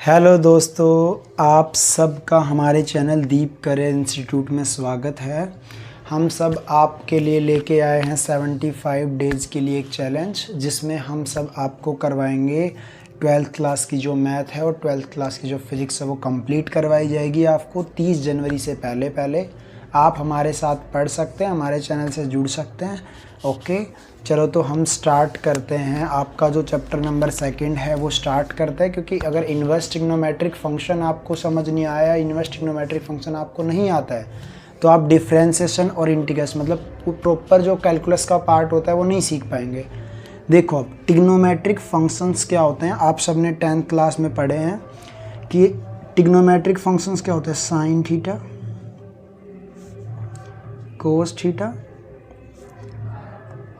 Hello दोस्तों, आप सबका हमारे चैनल दीप करियर इंस्टीट्यूट में स्वागत है। हम सब आपके लिए लेके आए हैं 75 डेज़ के लिए एक चैलेंज, जिसमें हम सब आपको करवाएंगे 12th क्लास की जो मैथ है और 12th क्लास की जो फिज़िक्स है वो कंप्लीट करवाई जाएगी आपको 30 जनवरी से पहले आप हमारे साथ पढ़ सकते हैं, हमारे चैनल से जुड़ सकते हैं। ओके, चलो तो हम स्टार्ट करते हैं। आपका जो चैप्टर नंबर 2 है वो स्टार्ट करते हैं, क्योंकि अगर इन्वर्स ट्रिग्नोमेट्रिक फंक्शन आपको समझ नहीं आया, इन्वर्स ट्रिग्नोमेट्रिक फंक्शन आपको नहीं आता है, तो आप डिफरेंशिएशन और इंटीग्रेशन मतलब प्रॉपर जो कैलकुलस का पार्ट होता है वो नहीं सीख पाएंगे। देखो, अब ट्रिग्नोमेट्रिक फंक्शंस क्या होते हैं, आप सब ने 10th क्लास में पढ़े हैं कि ट्रिग्नोमेट्रिक फंक्शंस क्या होते हैं। Sine theta, cos theta,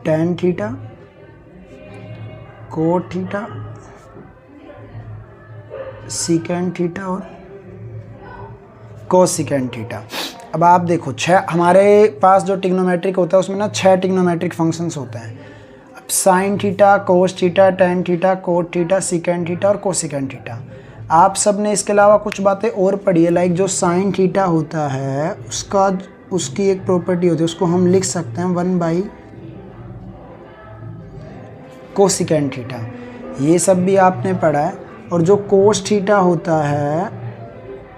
tan theta, cot theta, secant theta और कोसिकेंड थीटा। अब आप देखो, हमारे पास जो ट्रिग्नोमेट्रिक होता है उसमें ना 6 ट्रिग्नोमेट्रिक फंक्शंस होते हैं। अब sine theta, cos theta, tan theta, cot theta, secant theta और कोसिकेंड थीटा। आप सब ने इसके अलावा कुछ बातें और पढ़ी है, लाइक जो साइन थीटा होता है उसकी एक प्रॉपर्टी होती है, उसको हम लिख सकते हैं 1 कोसिकेंड थीटा। ये सब भी आपने पढ़ा है। और जो कोस थीटा होता है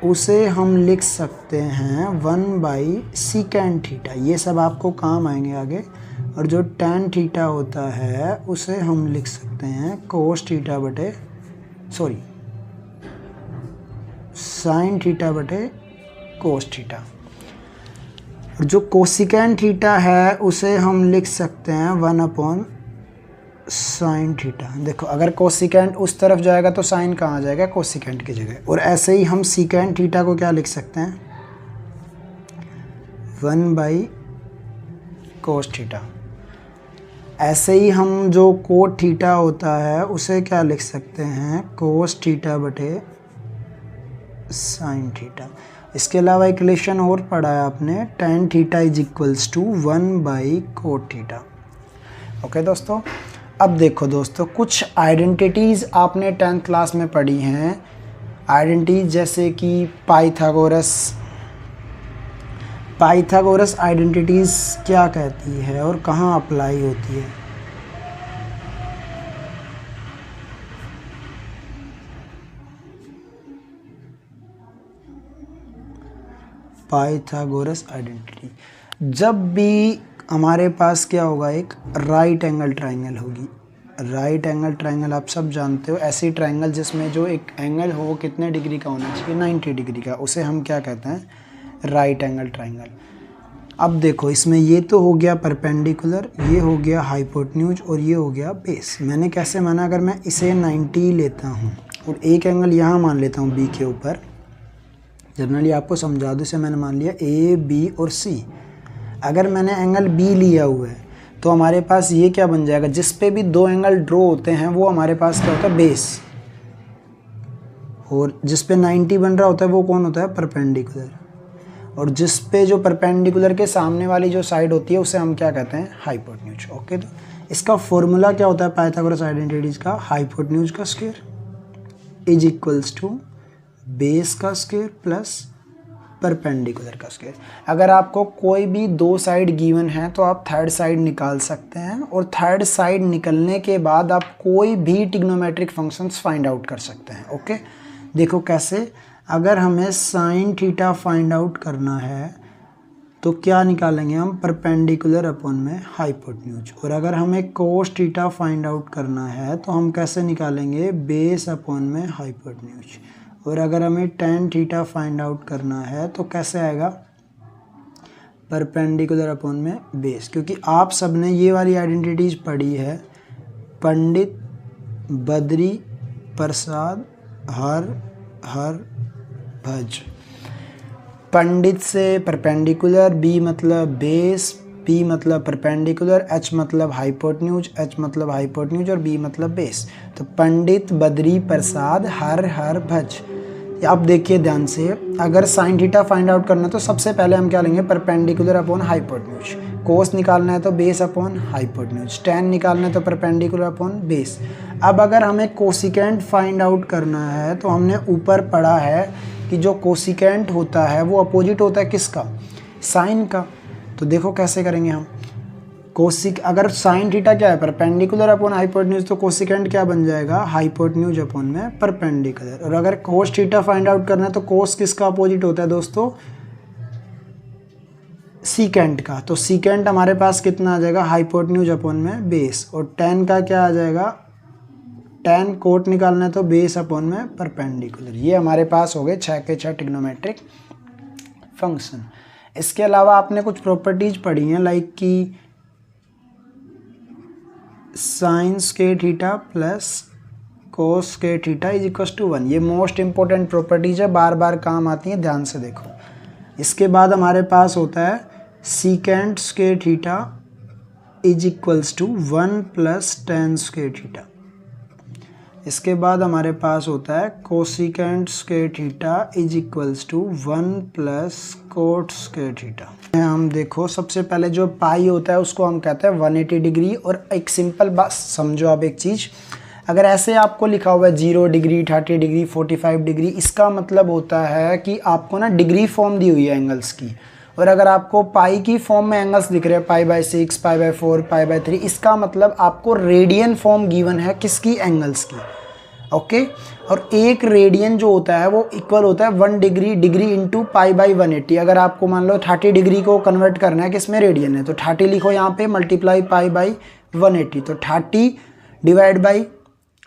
उसे हम लिख सकते हैं 1 सीकेंड थीटा। ये सब आपको काम आएंगे आगे। और जो टेन थीटा होता है उसे हम लिख सकते हैं कोस थीटा बटे साइन थीटा बटे कोस थीटा। और जो कोसिकेंड थीटा है उसे हम लिख सकते हैं 1 साइन थीटा। देखो, अगर कोसिकेंड उस तरफ जाएगा तो साइन कहाँ आ जाएगा, कोसिकेंड की जगह। और ऐसे ही हम सीकेंड थीटा को क्या लिख सकते हैं 1 कोस थीटा। ऐसे ही हम जो कोट थीटा होता है उसे क्या लिख सकते हैं कोस थीटा बटे साइन थीटा। इसके अलावा एक रिलेशन और पढ़ा है आपने, tan theta is equals to 1 cot theta. Okay दोस्तों, अब देखो दोस्तों, कुछ आइडेंटिटीज़ आपने 10th क्लास में पढ़ी हैं। आइडेंटिटीज जैसे कि पाइथागोरस आइडेंटिटीज़ क्या कहती है और कहाँ अप्लाई होती है। पाइथागोरस आइडेंटिटी, जब भी हमारे पास क्या होगा, एक राइट एंगल ट्रायंगल होगी। राइट एंगल ट्रायंगल आप सब जानते हो, ऐसी ट्रायंगल जिसमें जो एक एंगल हो वो कितने डिग्री का होना चाहिए, 90 डिग्री का, उसे हम क्या कहते हैं राइट एंगल ट्रायंगल। अब देखो, इसमें ये तो हो गया परपेंडिकुलर, ये हो गया हाइपोटेन्यूज और ये हो गया बेस। मैंने कैसे माना, अगर मैं इसे 90 लेता हूँ और एक एंगल यहाँ मान लेता हूँ बी के ऊपर, जनरली आपको समझा दूँ, इसे मैंने मान लिया ए, बी और सी। अगर मैंने एंगल बी लिया हुआ है तो हमारे पास ये क्या बन जाएगा, जिस पे भी 2 एंगल ड्रॉ होते हैं वो हमारे पास क्या होता है बेस, और जिस पे 90 बन रहा होता है वो कौन होता है परपेंडिकुलर। और जिस पे जो परपेंडिकुलर के सामने वाली जो साइड होती है उसे हम क्या कहते हैं हाइपोटेन्यूज। ओके, तो इसका फॉर्मूला क्या होता है पाइथागोरस आइडेंटिटीज का, हाइपोटेन्यूज का square is equals to base का स्क्वायर प्लस परपेंडिकुलर का स्क्वायर। अगर आपको कोई भी 2 साइड गिवन है तो आप थर्ड साइड निकाल सकते हैं, और थर्ड साइड निकलने के बाद आप कोई भी ट्रिग्नोमेट्रिक फंक्शंस फाइंड आउट कर सकते हैं। ओके, देखो कैसे, अगर हमें साइन थीटा फाइंड आउट करना है तो क्या निकालेंगे हम, परपेंडिकुलर अपॉन में हाइपोटेन्यूज। और अगर हमें कोस थीटा फाइंड आउट करना है तो हम कैसे निकालेंगे, बेस अपॉन में हाइपोटेन्यूज। और अगर हमें टेन थीटा फाइंड आउट करना है तो कैसे आएगा, परपेंडिकुलर अपॉन में बेस। क्योंकि आप सब ने ये वाली आइडेंटिटीज पढ़ी है, पंडित, बद्री, प्रसाद, हर भज। पंडित से परपेंडिकुलर, बी मतलब बेस, पी मतलब परपेंडिकुलर, एच मतलब हाइपोटेन्यूज, एच मतलब हाइपोटेन्यूज और बी मतलब बेस। तो पंडित, बद्री, प्रसाद, हर भज, अब देखिए ध्यान से, अगर साइन थीटा फाइंड आउट करना है तो सबसे पहले हम क्या लेंगे, परपेंडिकुलर अपॉन हाइपोटेन्यूज। कोस निकालना है तो बेस अपॉन हाइपोटेन्यूज। टैन निकालना है तो परपेंडिकुलर अपॉन बेस। अब अगर हमें कोसिकेंट फाइंड आउट करना है तो हमने ऊपर पढ़ा है कि जो कोसिकेंट होता है वो अपोजिट होता है किसका, साइन का। तो देखो कैसे करेंगे हम, कोसिक अगर साइन थीटा क्या है, परपेंडिकुलर अपॉन हाइपोटेन्यूज, तो कोसिकेंट क्या बन जाएगा, हाइपोटेन्यूज अपॉन में परपेंडिकुलर। और अगर कोस थीटा फाइंड आउट करना है तो कोस किसका अपोजिट होता है दोस्तों, सीकेंट का। तो सीकेंट हमारे पास कितना आ जाएगा, हाइपोटेन्यूज अपॉन में बेस। और टेन का क्या आ जाएगा, टेन कोट निकालना है तो बेस अपॉन में परपेंडिकुलर। ये हमारे पास हो गए 6 के 6 ट्रिग्नोमेट्रिक फंक्शन। इसके अलावा आपने कुछ प्रॉपर्टीज पढ़ी हैं, लाइक कि sine square theta plus cos square theta is equal to 1। ये मोस्ट इंपॉर्टेंट प्रॉपर्टीज है, बार बार काम आती हैं, ध्यान से देखो। इसके बाद हमारे पास होता है secant square theta is equals to 1 plus tan square theta. इसके बाद हमारे पास होता है cosecant square theta is equals to 1 plus cot square theta. हम देखो सबसे पहले जो पाई होता है उसको हम कहते हैं 180 डिग्री। और एक सिंपल बात समझो आप, एक चीज़, अगर ऐसे आपको लिखा हुआ है 0 डिग्री, 30 डिग्री, 45 डिग्री, इसका मतलब होता है कि आपको ना डिग्री फॉर्म दी हुई है एंगल्स की। और अगर आपको पाई की फॉर्म में एंगल्स दिख रहे हैं, π/6, π/4, π/3, इसका मतलब आपको रेडियन फॉर्म गिवन है किसकी, एंगल्स की। ओके और एक रेडियन जो होता है वो इक्वल होता है 1 डिग्री, डिग्री इंटू π/180। अगर आपको मान लो 30 डिग्री को कन्वर्ट करना है किसमें, रेडियन है, तो 30 लिखो यहाँ पे, मल्टीप्लाई π/180। तो 30 डिवाइड बाई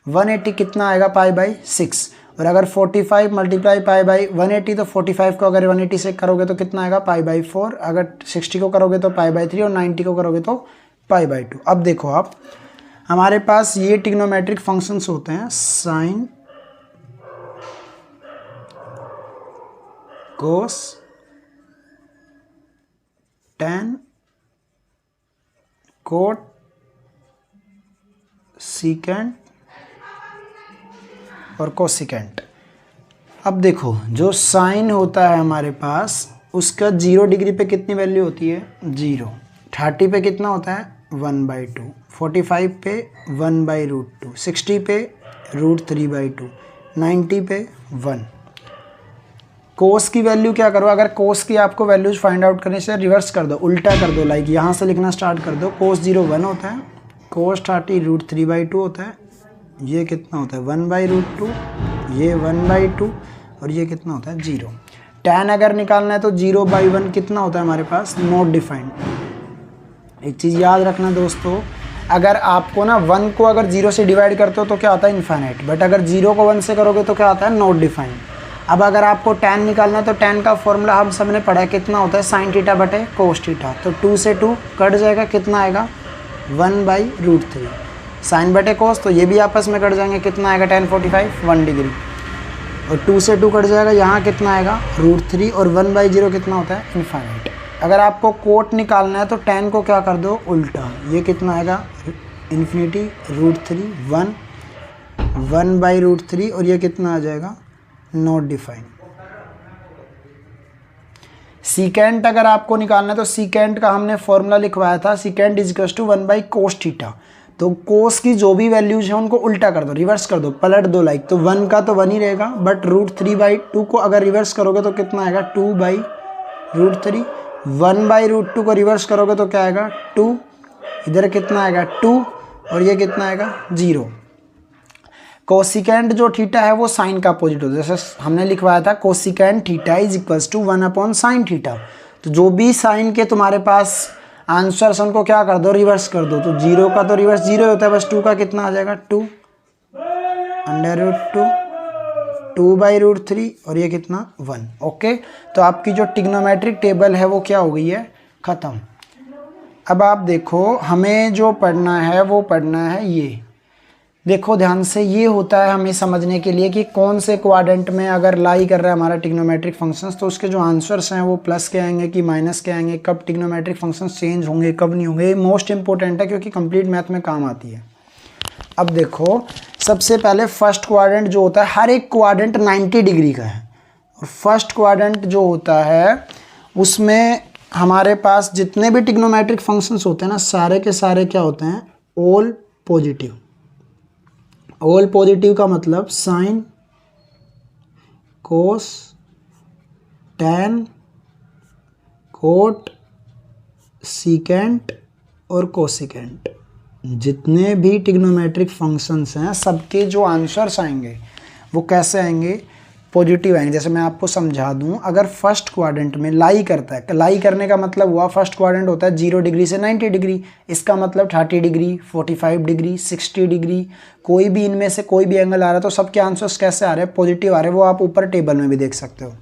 180 कितना आएगा, π/6। और अगर 45 मल्टीप्लाई π/180, तो 45 को अगर 180 से करोगे तो कितना आएगा, π/4। अगर 60 को करोगे तो π/3 और 90 को करोगे तो π/2। अब देखो आप, हमारे पास ये ट्रिग्नोमेट्रिक फंक्शंस होते हैं, साइन, कोस, टेन, कोट, सीकेंट और कोसिकेंट। अब देखो जो साइन होता है हमारे पास, उसका 0 डिग्री पे कितनी वैल्यू होती है, 0। 30 पे कितना होता है, 1/2। 45 पे 1/√2। 60 पे √3/2। 90 पे 1। कोस की वैल्यू क्या करो, अगर कोस की आपको वैल्यूज फाइंड आउट करने से रिवर्स कर दो, उल्टा कर दो, लाइक यहाँ से लिखना स्टार्ट कर दो। कोस 0 1 होता है, कोस 30 √3/2 होता है, ये कितना होता है 1/√2, ये 1/2 और ये कितना होता है 0। tan अगर निकालना है तो 0/1 कितना होता है हमारे पास, नॉट डिफाइंड। एक चीज़ याद रखना दोस्तों, अगर आपको ना 1 को अगर 0 से डिवाइड करते हो तो क्या आता है, इन्फाइनाइट। बट अगर 0 को 1 से करोगे तो क्या आता है, नॉट डिफाइंड। अब अगर आपको tan निकालना है तो tan का फॉर्मूला हम सबने पढ़ा है, कितना होता है, साइन थीटा बटे कोस थीटा। तो 2 से 2 कट जाएगा, कितना आएगा 1/√3। साइन बटे कोस, तो ये भी आपस में कट जाएंगे, कितना आएगा tan 45 1 डिग्री। और 2 से 2 कट जाएगा, यहाँ कितना आएगा √3। और 1/0 कितना होता है, इन्फाइनाइट। अगर आपको कोट निकालना है तो tan को क्या कर दो, उल्टा, ये कितना आएगा इन्फिनिटी √3 1/√3 और ये कितना आ जाएगा, नॉट डिफाइंड। सीकेंट अगर आपको निकालना है तो सीकेंट का हमने फॉर्मूला लिखवाया था, secant is equal to 1/cos theta. तो कोस की जो भी वैल्यूज हैं उनको उल्टा कर दो, रिवर्स कर दो, पलट दो, लाइक। तो 1 का तो 1 ही रहेगा, बट √3/2 को अगर रिवर्स करोगे तो कितना आएगा 2/√3। 1/√2 को रिवर्स करोगे तो क्या आएगा 2, इधर कितना आएगा 2 और ये कितना आएगा 0। कोसिकेंट जो थीटा है वो साइन का अपोजिट होता है, जैसे हमने लिखवाया था cosecant theta is equals to 1/sin theta. तो जो भी साइन के तुम्हारे पास आंसर्स उनको क्या कर दो, रिवर्स कर दो। तो 0 का तो रिवर्स 0 होता है, बस 2 का कितना आ जाएगा 2/√2, 2/√3 और ये कितना 1। ओके, तो आपकी जो ट्रिग्नोमेट्रिक टेबल है वो क्या हो गई है, ख़त्म। अब आप देखो हमें जो पढ़ना है वो पढ़ना है, ये देखो ध्यान से, ये होता है हमें समझने के लिए कि कौन से क्वाड्रेंट में अगर लाई कर रहा है हमारा ट्रिग्नोमेट्रिक फंक्शंस, तो उसके जो आंसर्स हैं वो प्लस के आएंगे कि माइनस के आएंगे, कब ट्रिग्नोमेट्रिक फंक्शंस चेंज होंगे कब नहीं होंगे। ये मोस्ट इंपॉर्टेंट है क्योंकि कंप्लीट मैथ में काम आती है। अब देखो सबसे पहले फर्स्ट क्वाड्रेंट जो होता है, हर एक क्वाड्रेंट 90 डिग्री का है। और फर्स्ट क्वाड्रेंट जो होता है उसमें हमारे पास जितने भी ट्रिग्नोमेट्रिक फंक्शंस होते हैं ना, सारे के सारे क्या होते हैं, ऑल पॉजिटिव। ऑल पॉजिटिव का मतलब साइन, कोस, टैन, कोट, सीकेंट और कोसिकेंट। जितने भी ट्रिग्नोमेट्रिक फंक्शंस हैं सबके जो आंसर्स आएंगे वो कैसे आएंगे, पॉजिटिव आएंगे। जैसे मैं आपको समझा दूं, अगर फर्स्ट क्वाड्रेंट में लाई करता है, लाई करने का मतलब हुआ फर्स्ट क्वाड्रेंट होता है 0 डिग्री से 90 डिग्री, इसका मतलब 30 डिग्री, 45 डिग्री, 60 डिग्री, कोई भी इनमें से कोई भी एंगल आ रहा है तो सबके आंसर्स कैसे आ रहे हैं, पॉजिटिव आ रहे हैं। वो आप ऊपर टेबल में भी देख सकते हो।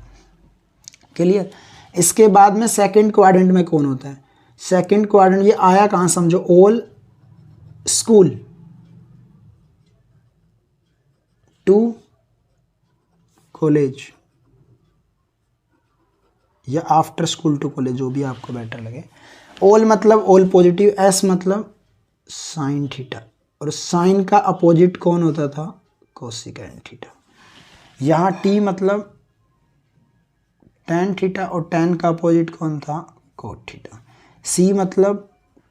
क्लियर। इसके बाद में सेकेंड क्वाड्रेंट में कौन होता है, सेकेंड क्वाड्रेंट ये आया कहाँ, समझो, ऑल स्कूल टू कॉलेज या आफ्टर स्कूल टू कॉलेज, जो भी आपको बेटर लगे। ऑल मतलब ऑल पॉजिटिव, एस मतलब साइन थीटा, और साइन का अपोजिट कौन होता था, कोसिकेंट थीटा। यहाँ टी मतलब टैन थीटा, और टैन का अपोजिट कौन था, कोट थीटा। सी मतलब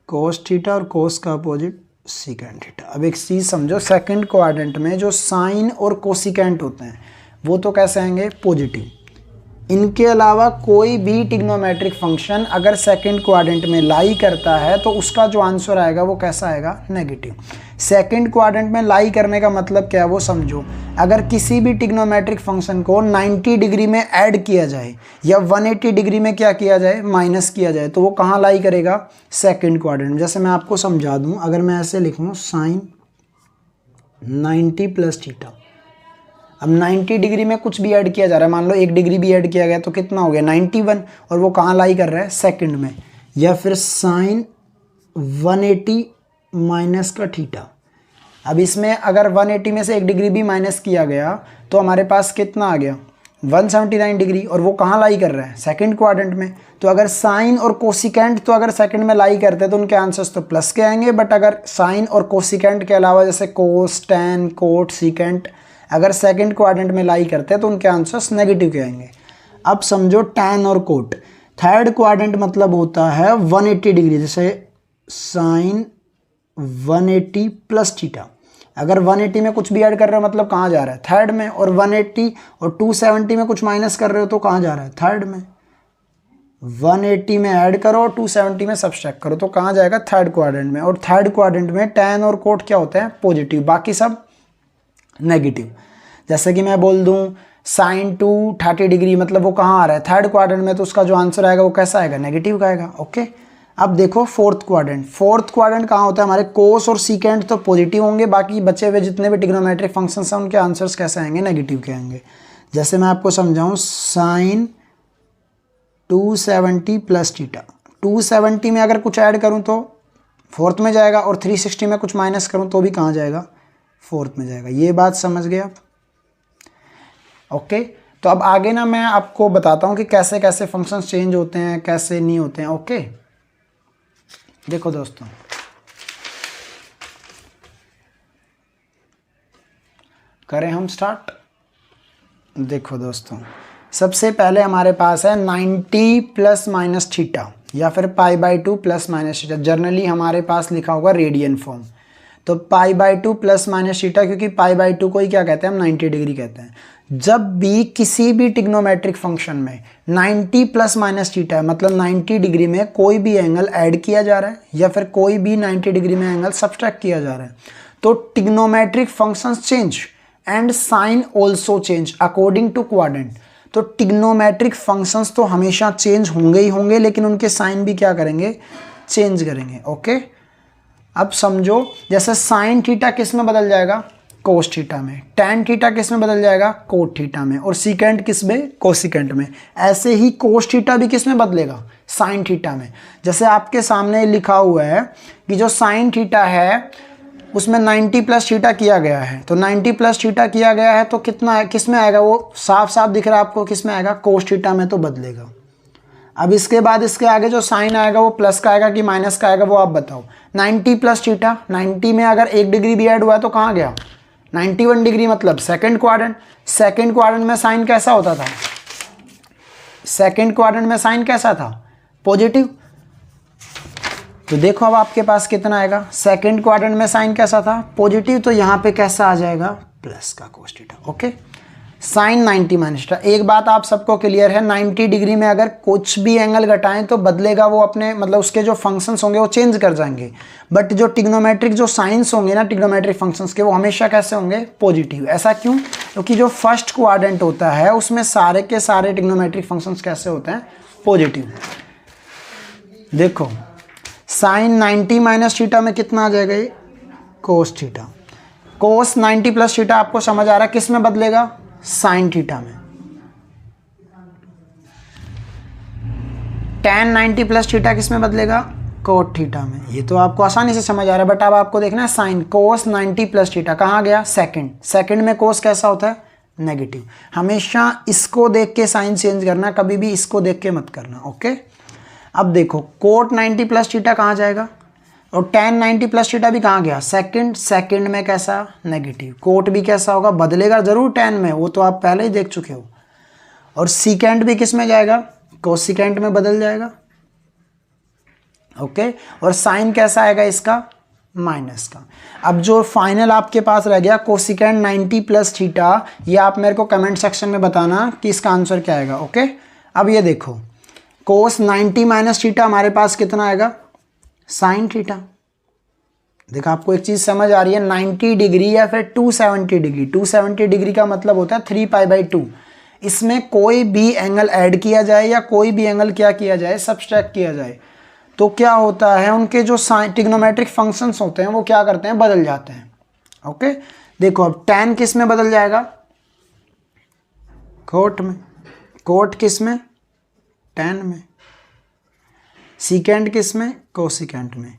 कोस थीटा, और कोस का अपोजिट सीकेंट थीटा। अब एक चीज़ समझो, सेकंड क्वाड्रेंट में जो साइन और कोसिकेंट होते हैं वो तो कैसे आएंगे, पॉजिटिव। इनके अलावा कोई भी ट्रिग्नोमेट्रिक फंक्शन अगर सेकंड क्वाड्रेंट में लाई करता है तो उसका जो आंसर आएगा वो कैसा आएगा, नेगेटिव। सेकंड क्वाड्रेंट में लाई करने का मतलब क्या है वो समझो। अगर किसी भी ट्रिग्नोमेट्रिक फंक्शन को 90 डिग्री में ऐड किया जाए या 180 डिग्री में क्या किया जाए, माइनस किया जाए, तो वो कहाँ लाई करेगा, सेकंड क्वाड्रेंट में। जैसे मैं आपको समझा दूँ, अगर मैं ऐसे लिखूँ साइन 90 प्लस थीटा, अब 90 डिग्री में कुछ भी ऐड किया जा रहा है, मान लो 1 डिग्री भी ऐड किया गया तो कितना हो गया, 91, और वो कहाँ लाई कर रहा है, सेकंड में। या फिर साइन 180 माइनस का थीटा, अब इसमें अगर 180 में से 1 डिग्री भी माइनस किया गया तो हमारे पास कितना आ गया, 179 डिग्री, और वो कहाँ लाई कर रहा है, सेकंड क्वाड्रेंट में। तो अगर साइन और कोसिकेंट तो अगर सेकंड में लाई करते हैं तो उनके आंसर्स तो प्लस के आएंगे, बट अगर साइन और कोसिकेंट के अलावा जैसे कोस, टैन, कोट, सीकेंट अगर सेकंड क्वाड्रेंट में लाई करते हैं तो उनके आंसर्स नेगेटिव के आएंगे। अब समझो टैन और कोट, थर्ड क्वाड्रेंट मतलब होता है 180 डिग्री, जैसे साइन 180 प्लस थीटा। अगर 180 में कुछ भी ऐड कर रहे हो मतलब कहाँ जा रहा है, थर्ड में, और 180 और 270 में कुछ माइनस कर रहे हो तो कहाँ जा रहा है, थर्ड में। 180 में ऐड करो और 270 में सब्सट्रैक्ट करो तो कहाँ जाएगा, थर्ड क्वाड्रेंट में। और थर्ड क्वाड्रेंट में टैन और कोट क्या होते हैं, पॉजिटिव, बाकी सब नेगेटिव। जैसे कि मैं बोल दूं साइन 230 डिग्री, मतलब वो कहाँ आ रहा है, थर्ड क्वाड्रेंट में, तो उसका जो आंसर आएगा वो कैसा आएगा, नेगेटिव का आएगा। ओके। अब देखो फोर्थ क्वाड्रेंट, फोर्थ क्वाड्रेंट कहाँ होता है, हमारे कोस और सीकेंट तो पॉजिटिव होंगे, बाकी बचे हुए जितने भी ट्रिग्नोमेट्रिक फंक्शंस हैं उनके आंसर्स कैसे आएंगे, नेगेटिव के आएंगे। जैसे मैं आपको समझाऊँ, साइन 270 प्लस थीटा, 270 में अगर कुछ ऐड करूँ तो फोर्थ में जाएगा, और 360 में कुछ माइनस करूँ तो भी कहाँ जाएगा, फोर्थ में जाएगा। ये बात समझ गए आप। ओके। तो अब आगे ना मैं आपको बताता हूँ कि कैसे कैसे फंक्शंस चेंज होते हैं, कैसे नहीं होते हैं। ओके। देखो दोस्तों, करें हम स्टार्ट। देखो दोस्तों, सबसे पहले हमारे पास है 90 प्लस माइनस थीटा, या फिर π/2 प्लस माइनस थीटा। जर्नली हमारे पास लिखा होगा रेडियन फॉर्म, तो π/2 प्लस माइनस थीटा, क्योंकि π/2 को ही क्या कहते हैं हम, 90 डिग्री कहते हैं। जब भी किसी भी ट्रिग्नोमेट्रिक फंक्शन में 90 प्लस माइनस थीटा है, मतलब 90 डिग्री में कोई भी एंगल ऐड किया जा रहा है या फिर कोई भी 90 डिग्री में एंगल सब्सट्रैक्ट किया जा रहा है, तो trigonometric functions change and sign also change according to quadrant. तो ट्रिग्नोमेट्रिक फंक्शंस तो हमेशा चेंज होंगे ही होंगे, लेकिन उनके साइन भी क्या करेंगे, चेंज करेंगे। ओके। अब समझो, जैसे साइन थीटा किस में बदल जाएगा, कोस थीटा में, टैन थीटा किस में बदल जाएगा, कोट थीटा में, और सीकेंट किस में, कोसिकेंट में। ऐसे ही कोस थीटा भी किस में बदलेगा, साइन थीटा में। जैसे आपके सामने लिखा हुआ है कि जो साइन थीटा है उसमें 90 प्लस थीटा किया गया है, तो 90 प्लस थीटा किया गया है तो कितना है, किस में आएगा, वो साफ साफ दिख रहा है आपको, किस में आएगा, कोस थीटा में तो बदलेगा। अब इसके बाद इसके आगे जो साइन आएगा वो प्लस का आएगा कि माइनस का आएगा, वो आप बताओ। 90 प्लस थीटा, 90 में अगर 1 डिग्री भी ऐड हुआ है तो कहाँ गया, 91 डिग्री, मतलब सेकंड क्वाड्रेंट। सेकंड क्वाड्रेंट में साइन कैसा होता था, सेकंड क्वाड्रेंट में साइन कैसा था, पॉजिटिव। तो देखो अब आपके पास कितना आएगा, सेकंड क्वाड्रेंट में साइन कैसा था, पॉजिटिव, तो यहाँ पे कैसा आ जाएगा, प्लस का cos theta. Okay, sine 90 minus theta. एक बात आप सबको क्लियर है, 90 डिग्री में अगर कुछ भी एंगल घटाएं तो बदलेगा वो अपने, मतलब उसके जो फंक्शंस होंगे वो चेंज कर जाएंगे, बट जो ट्रिग्नोमेट्रिक जो साइंस होंगे ना ट्रिग्नोमेट्रिक फंक्शंस के, वो हमेशा कैसे होंगे, पॉजिटिव। ऐसा क्यों, क्योंकि जो फर्स्ट क्वाड्रेंट होता है उसमें सारे के सारे ट्रिग्नोमेट्रिक फंक्शंस कैसे होते हैं, पॉजिटिव। देखो साइन 90 माइनस थीटा में कितना आ जाएगा, ये कोस थीटा। कोस 90 प्लस थीटा आपको समझ आ रहा है, किस में बदलेगा, साइन थीटा में। tan 90 प्लस थीटा किस में बदलेगा, कोट थीटा में। ये तो आपको आसानी से समझ आ रहा है, बट अब आपको देखना है साइन कोस 90 प्लस थीटा कहाँ गया, सेकंड। सेकंड में कोस कैसा होता है, नेगेटिव। हमेशा इसको देख के साइन चेंज करना, कभी भी इसको देख के मत करना। ओके, अब देखो कोट 90 प्लस थीटा कहाँ जाएगा, और tan 90 प्लस थीटा भी कहाँ गया, सेकंड। सेकंड में कैसा, नेगेटिव। कोट भी कैसा होगा, बदलेगा जरूर tan में, वो तो आप पहले ही देख चुके हो। और सीकेंड भी किस में जाएगा, कोसिकेंट में बदल जाएगा। ओके, और साइन कैसा आएगा इसका, माइनस का। अब जो फाइनल आपके पास रह गया कोसिकेंट 90 प्लस थीटा, ये आप मेरे को कमेंट सेक्शन में बताना कि इसका आंसर क्या आएगा। ओके, अब ये देखो कोस 90 माइनस थीटा हमारे पास कितना आएगा, साइन थीटा। देखो आपको एक चीज समझ आ रही है, 90 डिग्री या फिर 270 डिग्री। 270 डिग्री का मतलब होता है 3π/2। इसमें कोई भी एंगल ऐड किया जाए या कोई भी एंगल क्या किया जाए, सब्सट्रैक्ट किया जाए, तो क्या होता है, उनके जो ट्रिग्नोमेट्रिक फंक्शंस होते हैं वो क्या करते हैं, बदल जाते हैं। ओके, देखो अब tan किस में बदल जाएगा, कोट में। कोट किस में, tan में। सीकेंड किस में, कोसिकेंट में।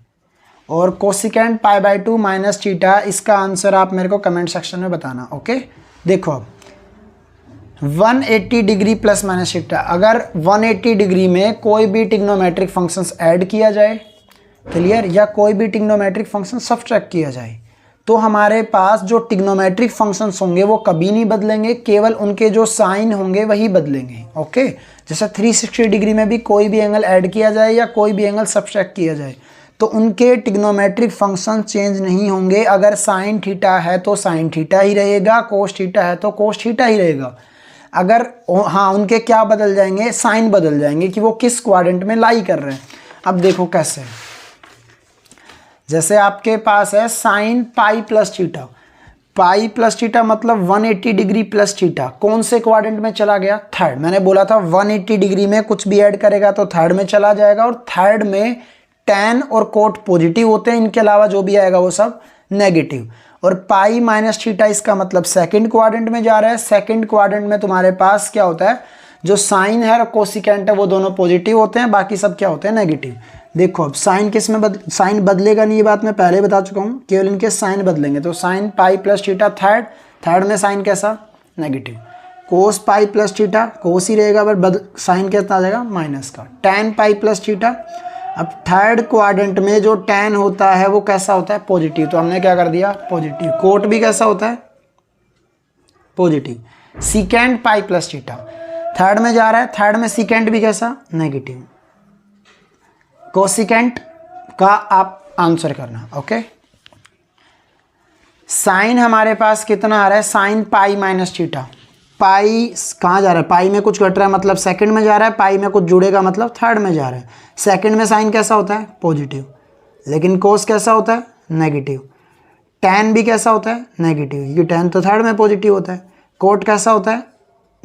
और कोसिकेंट π/2 माइनस थीटा, इसका आंसर आप मेरे को कमेंट सेक्शन में बताना। ओके, देखो अब 180 डिग्री प्लस माइनस थीटा, अगर 180 डिग्री में कोई भी ट्रिग्नोमेट्रिक फंक्शंस ऐड किया जाए, क्लियर, या कोई भी ट्रिग्नोमेट्रिक फंक्शन सब्ट्रैक्ट किया जाए, तो हमारे पास जो ट्रिग्नोमेट्रिक फंक्शंस होंगे वो कभी नहीं बदलेंगे, केवल उनके जो साइन होंगे वही बदलेंगे। ओके, जैसे 360 डिग्री में भी कोई भी एंगल ऐड किया जाए या कोई भी एंगल सब्ट्रैक्ट किया जाए, तो उनके ट्रिग्नोमेट्रिक फंक्शन चेंज नहीं होंगे। अगर साइन थीटा है तो साइन थीटा ही रहेगा, कोस थीटा है तो कोस थीटा ही रहेगा। अगर हाँ, उनके क्या बदल जाएंगे, साइन बदल जाएंगे कि वो किस क्वाड्रेंट में लाई कर रहे हैं। अब देखो कैसे, जैसे आपके पास है sine pi plus theta. Pi plus theta मतलब 180 डिग्री प्लस थीटा, कौन से क्वाड्रेंट में चला गया, थर्ड। मैंने बोला था 180 डिग्री में कुछ भी ऐड करेगा तो थर्ड में चला जाएगा, और थर्ड में tan और कोट पॉजिटिव होते हैं, इनके अलावा जो भी आएगा वो सब नेगेटिव। और पाई माइनस थीटा इसका मतलब सेकंड क्वाड्रेंट में जा रहा है। सेकंड क्वाड्रेंट में तुम्हारे पास क्या होता है, जो साइन है और कोसिकेंट है वो दोनों पॉजिटिव होते हैं, बाकी सब क्या होते हैं, नेगेटिव। देखो अब साइन किस में साइन बदलेगा नहीं, ये बात मैं पहले बता चुका हूँ, केवल इनके साइन बदलेंगे। तो sine pi plus theta third, third में साइन कैसा, नेगेटिव। कोस पाई प्लस थीटा, कोस ही रहेगा बट साइन कितना आ जाएगा, माइनस का। tan पाई प्लस थीटा, अब थर्ड क्वाड्रेंट में जो tan होता है वो कैसा होता है, पॉजिटिव, तो हमने क्या कर दिया, पॉजिटिव। कोट भी कैसा होता है, positive. Secant pi plus theta third में जा रहा है, थर्ड में सीकेंट भी कैसा, नेगेटिव। कोसिकेंट का आप आंसर करना। ओके, साइन हमारे पास कितना आ रहा है, साइन पाई माइनस थीटा। पाई कहाँ जा रहा है, पाई में कुछ घट रहा है मतलब सेकंड में जा रहा है, पाई में कुछ जुड़ेगा मतलब थर्ड में जा रहा है। सेकंड में साइन कैसा होता है, पॉजिटिव, लेकिन कोस कैसा होता है, नेगेटिव। tan भी कैसा होता है, नेगेटिव, क्योंकि tan तो थर्ड में पॉजिटिव होता है। कोट कैसा होता है,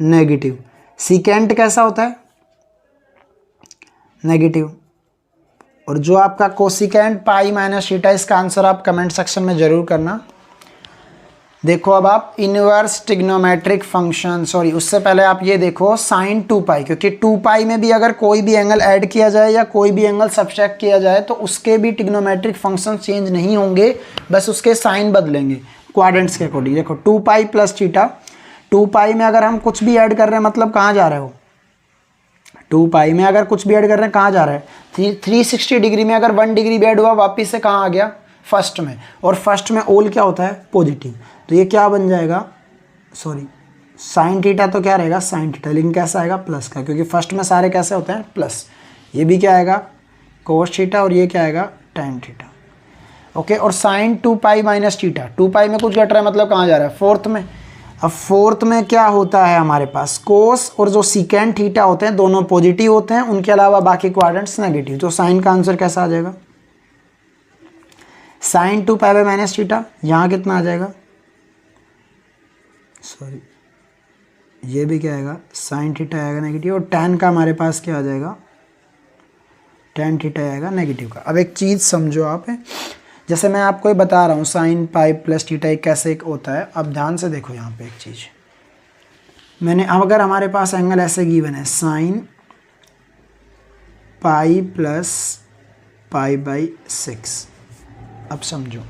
नेगेटिव। सीकेंट कैसा होता है, नेगेटिव। और जो आपका कोसिकेंट पाई माइनस थीटा, इसका आंसर आप कमेंट सेक्शन में जरूर करना। देखो अब आप इनवर्स ट्रिग्नोमेट्रिक फंक्शन, सॉरी उससे पहले आप ये देखो साइन 2π, क्योंकि 2π में भी अगर कोई भी एंगल ऐड किया जाए या कोई भी एंगल सब्ट्रैक्ट किया जाए तो उसके भी ट्रिग्नोमेट्रिक फंक्शन चेंज नहीं होंगे, बस उसके साइन बदलेंगे क्वाड्रेंट्स के अकॉर्डिंग। देखो 2π प्लस थीटा, 2π में अगर हम कुछ भी ऐड कर रहे हैं मतलब कहाँ जा रहे हो, 2π में अगर कुछ भी ऐड कर रहे हैं कहाँ जा रहा है, 360 डिग्री में अगर 1 डिग्री भी ऐड हुआ वापिस से कहाँ आ गया, फर्स्ट में। और फर्स्ट में ऑल क्या होता है, पॉजिटिव, तो ये क्या बन जाएगा, सॉरी साइन थीटा तो क्या रहेगा साइन थीटा, लेकिन कैसा आएगा प्लस का, क्योंकि फर्स्ट में सारे कैसे होते हैं प्लस। ये भी क्या आएगा कोस थीटा और ये क्या आएगा टेन थीटा। ओके, और साइन 2 पाई माइनस थीटा, 2 पाई में कुछ घट रहा है मतलब कहाँ जा रहा है फोर्थ में। अब फोर्थ में क्या होता है हमारे पास कोस और जो सीकेंड थीटा होते हैं दोनों पॉजिटिव होते हैं, उनके अलावा बाकी क्वाड्रेंट्स नेगेटिव। तो साइन का आंसर कैसा आ जाएगा sine 2 pi by minus theta, यहाँ कितना आ जाएगा सॉरी ये भी क्या आएगा साइन थीटा आएगा नेगेटिव, और टेन का हमारे पास क्या आ जाएगा टेन थीटा आएगा नेगेटिव का। अब एक चीज़ समझो आप, जैसे मैं आपको ये बता रहा हूँ साइन पाई प्लस थीटा कैसे एक होता है। अब ध्यान से देखो यहाँ पे एक चीज़ मैंने, अब अगर हमारे पास एंगल ऐसे गिवन है sine pi plus pi by 6। अब समझो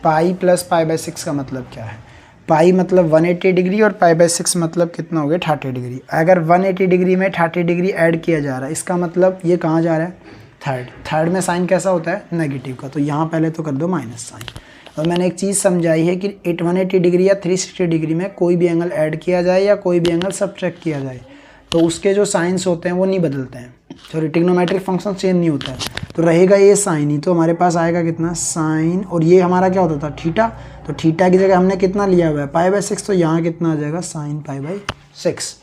पाई प्लस पाई बाई 6 का मतलब क्या है, पाई मतलब 180 डिग्री और पाई बाई 6 मतलब कितना हो गया 30 डिग्री। अगर 180 डिग्री में 30 डिग्री ऐड किया जा रहा है, इसका मतलब ये कहाँ जा रहा है थर्ड में साइन कैसा होता है नेगेटिव का, तो यहाँ पहले तो कर दो माइनस साइन। और मैंने एक चीज़ समझाई है कि 180 डिग्री या 360 डिग्री में कोई भी एंगल ऐड किया जाए या कोई भी एंगल सब्ट्रैक्ट किया जाए तो उसके जो साइंस होते हैं वो नहीं बदलते हैं, सॉरी ट्रिग्नोमेट्रिक फंक्शन चेंज नहीं होता है, तो रहेगा ये साइन ही। तो हमारे पास आएगा कितना साइन, और ये हमारा क्या होता था थीटा, तो थीटा की जगह हमने कितना लिया हुआ है पाई बाई 6, तो यहाँ कितना आ जाएगा साइन पाई बाई 6।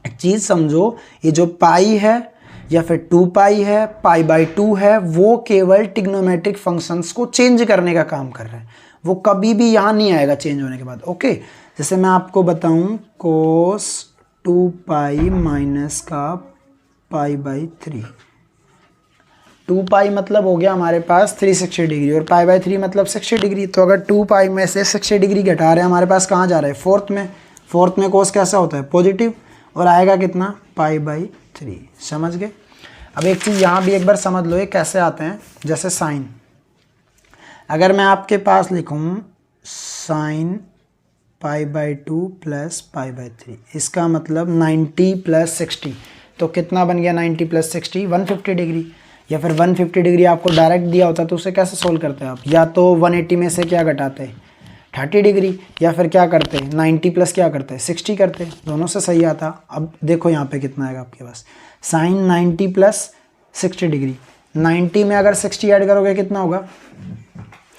एक चीज़ समझो, ये जो पाई है या फिर 2 पाई है पाई बाई 2 है, वो केवल ट्रिग्नोमेट्रिक फंक्शंस को चेंज करने का काम कर रहा है, वो कभी भी यहाँ नहीं आएगा चेंज होने के बाद। ओके, जैसे मैं आपको बताऊँ कोस 2 पाई माइनस का पाई बाई 3, 2 पाई मतलब हो गया हमारे पास 360 डिग्री और पाई बाई 3 मतलब 60 डिग्री। तो अगर 2 पाई में से 60 डिग्री घटा रहे हैं हमारे पास कहाँ जा रहा है फोर्थ में कोस कैसा होता है पॉजिटिव, और आएगा कितना पाई बाई 3। समझ गए। अब एक चीज़ यहाँ भी एक बार समझ लो ये कैसे आते हैं, जैसे साइन, अगर मैं आपके पास लिखूँ sine pi by 2 plus pi by 3, इसका मतलब 90 प्लस 60, तो कितना बन गया 90 प्लस 60 150 डिग्री। या फिर 150 डिग्री आपको डायरेक्ट दिया होता तो उसे कैसे सोल्व करते हैं आप, या तो 180 में से क्या घटाते 30 डिग्री, या फिर क्या करते 90 प्लस क्या करते 60 करते, दोनों से सही आता। अब देखो यहाँ पे कितना आएगा आपके पास साइन 90 प्लस 60 डिग्री, 90 में अगर 60 ऐड करोगे कितना होगा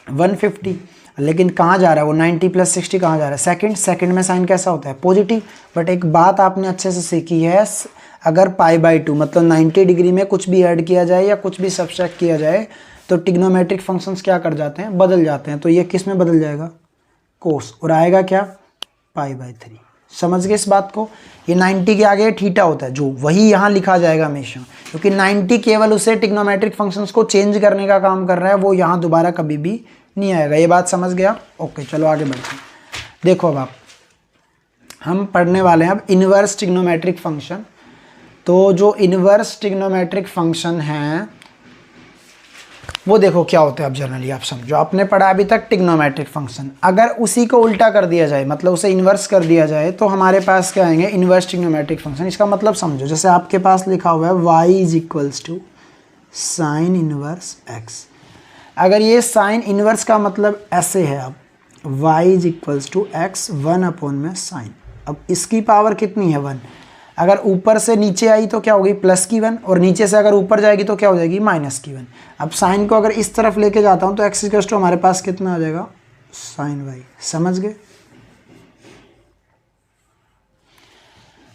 150, लेकिन कहाँ जा रहा है वो 90 प्लस 60 कहाँ जा रहा है सेकंड में साइन कैसा होता है पॉजिटिव। बट एक बात आपने अच्छे से सीखी है, अगर पाई बाई 2 मतलब 90 डिग्री में कुछ भी ऐड किया जाए या कुछ भी सब्ट्रैक्ट किया जाए तो ट्रिग्नोमेट्रिक फंक्शंस क्या कर जाते हैं बदल जाते हैं, तो ये किस में बदल जाएगा कोस, और आएगा क्या पाई बाई 3। समझ गए इस बात को। ये 90 के आगे थीटा होता है जो वही यहाँ लिखा जाएगा हमेशा, क्योंकि 90 केवल उसे ट्रिग्नोमेट्रिक फंक्शंस को चेंज करने का काम कर रहा है, वो यहाँ दोबारा कभी भी नहीं आएगा। ये बात समझ गया। ओके चलो आगे बढ़ते हैं। देखो अब हम पढ़ने वाले हैं अब इनवर्स ट्रिग्नोमेट्रिक फंक्शन। तो जो इनवर्स ट्रिग्नोमेट्रिक फंक्शन हैं वो देखो क्या होते हैं। अब जनरली आप समझो, आपने पढ़ा अभी तक ट्रिग्नोमेट्रिक फंक्शन, अगर उसी को उल्टा कर दिया जाए मतलब उसे इन्वर्स कर दिया जाए तो हमारे पास क्या आएंगे इनवर्स ट्रिग्नोमेट्रिक फंक्शन। इसका मतलब समझो, जैसे आपके पास लिखा हुआ है y is equals to sine inverse x। अगर ये साइन इनवर्स का मतलब ऐसे है, अब y is equals to x 1 upon में साइन। अब इसकी पावर कितनी है 1, अगर ऊपर से नीचे आई तो क्या होगी प्लस की 1, और नीचे से अगर ऊपर जाएगी तो क्या हो जाएगी माइनस की 1। अब साइन को अगर इस तरफ लेके जाता हूँ तो एक्स इक्वल्स टू हमारे पास कितना आ जाएगा साइन वाई। समझ गए।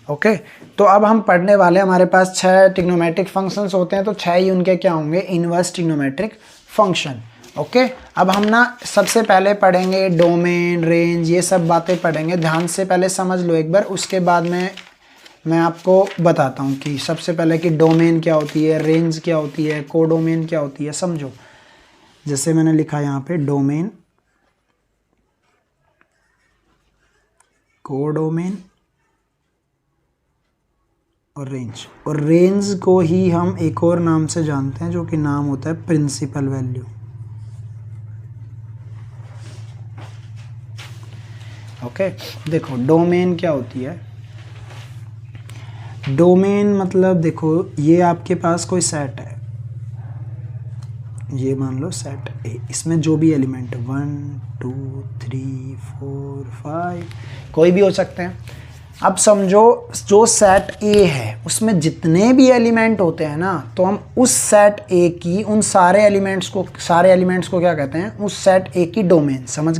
ओके, तो अब हम पढ़ने वाले, हमारे पास 6 ट्रिग्नोमेट्रिक फंक्शंस होते हैं, तो 6 ही उनके क्या होंगे इनवर्स ट्रिग्नोमेट्रिक फंक्शन। ओके, अब हम ना सबसे पहले पढ़ेंगे डोमेन रेंज, ये सब बातें पढ़ेंगे। ध्यान से पहले समझ लो एक बार, उसके बाद में मैं आपको बताता हूँ कि सबसे पहले कि डोमेन क्या होती है, रेंज क्या होती है, कोडोमेन क्या होती है। समझो, जैसे मैंने लिखा यहाँ पे डोमेन, कोडोमेन और रेंज। और रेंज को ही हम एक और नाम से जानते हैं जो कि नाम होता है प्रिंसिपल वैल्यू। ओके, देखो डोमेन क्या होती है। डोमेन मतलब देखो, ये आपके पास कोई सेट है, ये मान लो सेट ए, इसमें जो भी एलिमेंट 1 2 3 4 5 कोई भी हो सकते हैं। अब समझो जो सेट ए है उसमें जितने भी एलिमेंट होते हैं ना, तो हम उस सेट ए की उन सारे एलिमेंट्स को क्या कहते हैं, उस सेट ए की डोमेन। समझ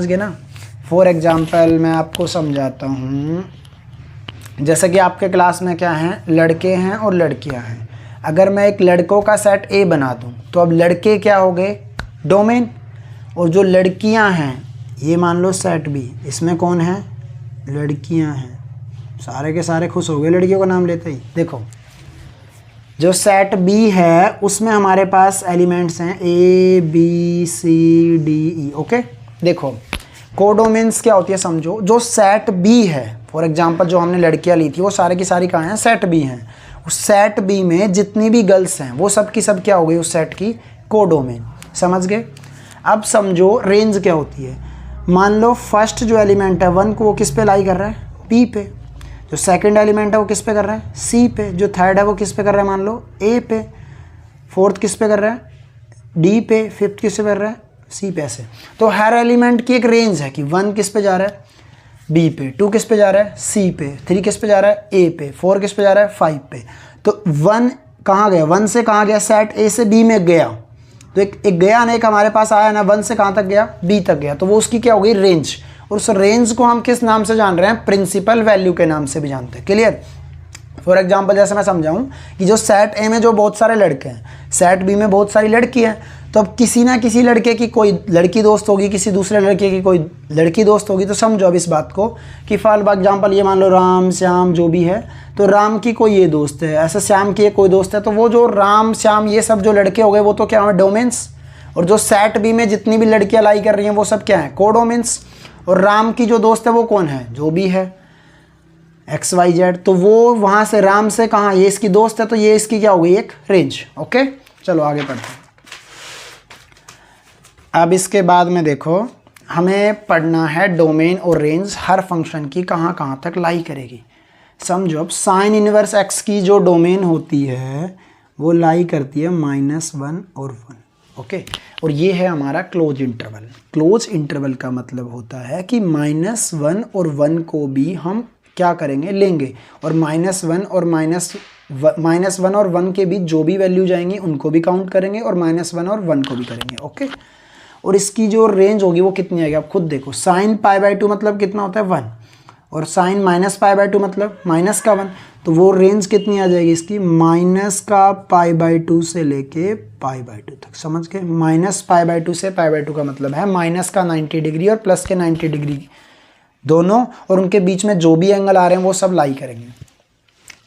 गए ना। फॉर एग्जांपल मैं आपको समझाता हूँ, जैसे कि आपके क्लास में क्या हैं, लड़के हैं और लड़कियाँ हैं। अगर मैं एक लड़कों का सेट ए बना दूँ तो अब लड़के क्या हो गए, डोमेन, और जो लड़कियाँ हैं ये मान लो सेट बी, इसमें कौन है, लड़कियां हैं। सारे के सारे खुश हो गए लड़कियों का नाम लेते ही। देखो जो सेट बी है उसमें हमारे पास एलिमेंट्स हैं A B C D E. Okay, देखो कोडोमेन्स क्या होती है समझो। जो सेट बी है, फॉर एग्जांपल जो हमने लड़कियां ली थी वो सारे की सारी कहाँ हैं, सेट बी हैं। उस सेट बी में जितनी भी गर्ल्स हैं वो सब की सब क्या हो गई, उस सेट की कोडोमेन। समझ गए। अब समझो रेंज क्या होती है। मान लो फर्स्ट जो एलिमेंट है 1 को वो किस पे लाई कर रहा है, बी पे। जो सेकंड एलिमेंट है वो किस पे कर रहा है, सी पे। जो थर्ड है वो किस पे कर रहा है, मान लो ए पे। फोर्थ किस पे कर रहा है, डी पे। फिफ्थ किस पे कर रहा है, सी पे। ऐसे तो हर एलिमेंट की एक रेंज है कि 1 किस पे जा रहा है, बी पे। 2 किस पे जा रहा है, सी पे। 3 किस पे जा रहा है, ए पे। 4 किस पे जा रहा है, 5 पे। तो 1 कहाँ गया, 1 से कहाँ गया, सेट ए से बी में गया। तो एक गया ना, एक हमारे पास आया ना, 1 से कहाँ तक गया, बी तक गया। तो वो उसकी क्या हो गई, रेंज। और उस रेंज को हम किस नाम से जान रहे हैं, प्रिंसिपल वैल्यू के नाम से भी जानते हैं। क्लियर। फॉर एग्जांपल जैसे मैं समझाऊं कि जो सेट ए में जो बहुत सारे लड़के हैं, सेट बी में बहुत सारी लड़की हैं, तो अब किसी ना किसी लड़के की कोई लड़की दोस्त होगी, किसी दूसरे लड़के की कोई लड़की दोस्त होगी। तो समझो अब इस बात को कि फॉर एग्जांपल ये मान लो राम श्याम जो भी है, तो राम की कोई ये दोस्त है, ऐसे श्याम की कोई दोस्त है। तो वो जो राम श्याम ये सब जो लड़के हो गए वो तो क्या है, डोमेन्स। और जो सेट बी में जितनी भी लड़कियां लाई कर रही हैं वो सब क्या है, कोडोमेन्स। और राम की जो दोस्त है वो कौन है, जो भी है एक्स वाई जेड। तो वो वहाँ से राम से कहाँ, ये इसकी दोस्त है, तो ये इसकी क्या हो गई, एक रेंज। ओके, चलो आगे पढ़ते हैं। अब इसके बाद में देखो हमें पढ़ना है डोमेन और रेंज हर फंक्शन की कहाँ कहाँ तक लाई करेगी। समझो अब साइन इनवर्स एक्स की जो डोमेन होती है वो लाई करती है -1 और 1। ओके, और ये है हमारा क्लोज इंटरवल। क्लोज इंटरवल का मतलब होता है कि -1 और 1 को भी हम क्या करेंगे, लेंगे। और -1 और 1 के बीच जो भी वैल्यू जाएंगी उनको भी काउंट करेंगे, और -1 और 1 को भी करेंगे। ओके, और इसकी जो रेंज होगी वो कितनी आएगी, आप खुद देखो। साइन π/2 मतलब कितना होता है, 1। और साइन -π/2 मतलब माइनस का 1। तो वो रेंज कितनी आ जाएगी इसकी, -π/2 से लेके π/2 तक। समझ गए। -π/2 से π/2 का मतलब है माइनस का 90 डिग्री और प्लस के 90 डिग्री दोनों, और उनके बीच में जो भी एंगल आ रहे हैं वो सब लाई करेंगे।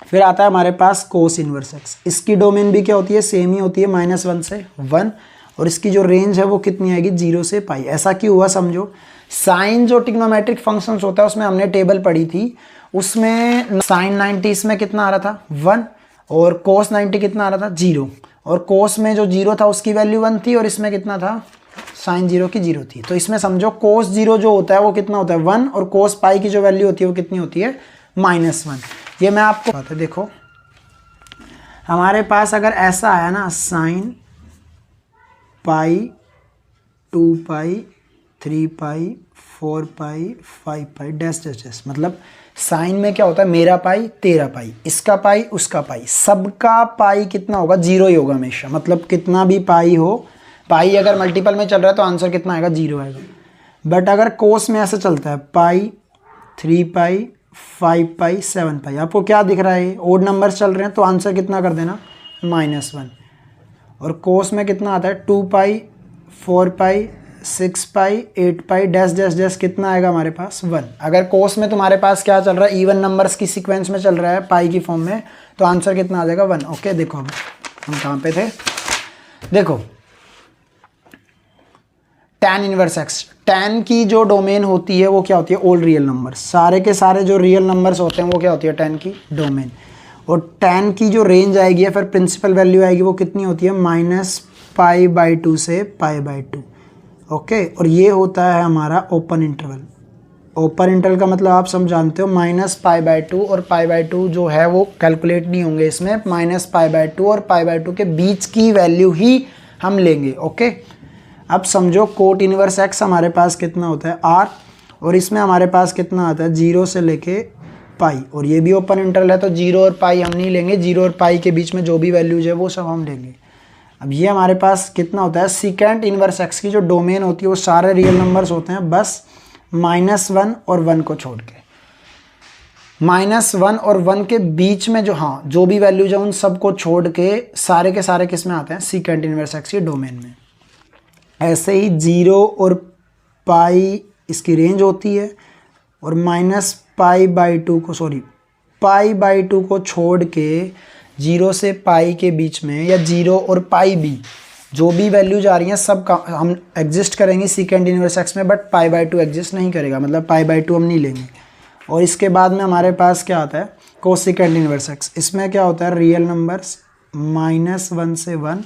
फिर आता है हमारे पास कोस इनवर्स एक्स। इसकी डोमेन भी क्या होती है, सेम ही होती है, -1 से 1। और इसकी जो रेंज है वो कितनी आएगी, 0 से π। ऐसा क्यों हुआ समझो। साइन जो ट्रिग्नोमेट्रिक फंक्शंस होता है उसमें हमने टेबल पढ़ी थी, उसमें साइन 90 इसमें कितना आ रहा था, 1। और कोस 90 कितना आ रहा था, 0। और कोस में जो 0 था उसकी वैल्यू 1 थी, और इसमें कितना था, साइन 0 की 0 थी। तो इसमें समझो कोस 0 जो होता है वो कितना होता है, 1। और कोस पाई की जो वैल्यू होती है वो कितनी होती है, -1। ये मैं आपको बात है, देखो हमारे पास अगर ऐसा आया ना, साइन पाई 2 पाई 3 पाई 4 पाई 5 पाई डैश डैश डैश, मतलब साइन में क्या होता है, मेरा पाई तेरा पाई, इसका पाई उसका पाई, सबका पाई कितना होगा, 0 ही होगा हमेशा। मतलब कितना भी पाई हो, पाई अगर मल्टीपल में चल रहा है तो आंसर कितना आएगा, 0 आएगा। बट अगर कोस में ऐसे चलता है, पाई 3 पाई 5 पाई 7 पाई, आपको क्या दिख रहा है, ओड नंबर्स चल रहे हैं, तो आंसर कितना कर देना, -1। और कोस में कितना आता है, 2 पाई 4 पाई 6 पाई 8 पाई डैश डैश डैश, कितना आएगा हमारे पास, 1। अगर कोस में तुम्हारे पास क्या चल रहा है, इवन नंबर्स की सीक्वेंस में चल रहा है, पाई की फॉर्म में, तो आंसर कितना आ जाएगा, 1। ओके, देखो अब हम कहाँ पे थे, देखो tan इनवर्स एक्स। tan की जो डोमेन होती है वो क्या होती है, ऑल रियल नंबर्स। सारे के सारे जो रियल नंबर्स होते हैं वो क्या होती है, tan की डोमेन। और tan की जो रेंज आएगी या फिर प्रिंसिपल वैल्यू आएगी वो कितनी होती है, -π/2 से π/2। ओके, और ये होता है हमारा ओपन इंटरवल। ओपन इंटरवल का मतलब आप सब जानते हो, -π/2 और π/2 जो है वो कैलकुलेट नहीं होंगे इसमें, -π/2 और π/2 के बीच की वैल्यू ही हम लेंगे। ओके, अब समझो कोट इनवर्स एक्स हमारे पास कितना होता है, R। और इसमें हमारे पास कितना आता है 0 से लेके पाई, और ये भी ओपन इंटरवल है तो 0 और पाई हम नहीं लेंगे, 0 और पाई के बीच में जो भी वैल्यूज है वो सब हम लेंगे। अब ये हमारे पास कितना होता है सीकेंट इनवर्स एक्स की जो डोमेन होती है वो सारे रियल नंबर्स होते हैं बस -1 और 1 को छोड़ के। -1 और 1 के बीच में जो भी वैल्यूज है उन सब को छोड़ के सारे किस में आते हैं सीकेंट इनवर्स एक्स की डोमेन में। ऐसे ही 0 और पाई इसकी रेंज होती है, और पाई/2 को छोड़ के 0 से पाई के बीच में या 0 और पाई भी जो भी वैल्यूज आ रही हैं सब का हम एग्जिस्ट करेंगे सीकेंट इनवर्स एक्स में, बट पाई/2 एग्जिस्ट नहीं करेगा, मतलब पाई/2 हम नहीं लेंगे। और इसके बाद में हमारे पास क्या आता है कोसेकेंट इनवर्स एक्स। इसमें क्या होता है रियल नंबर्स -1 से 1,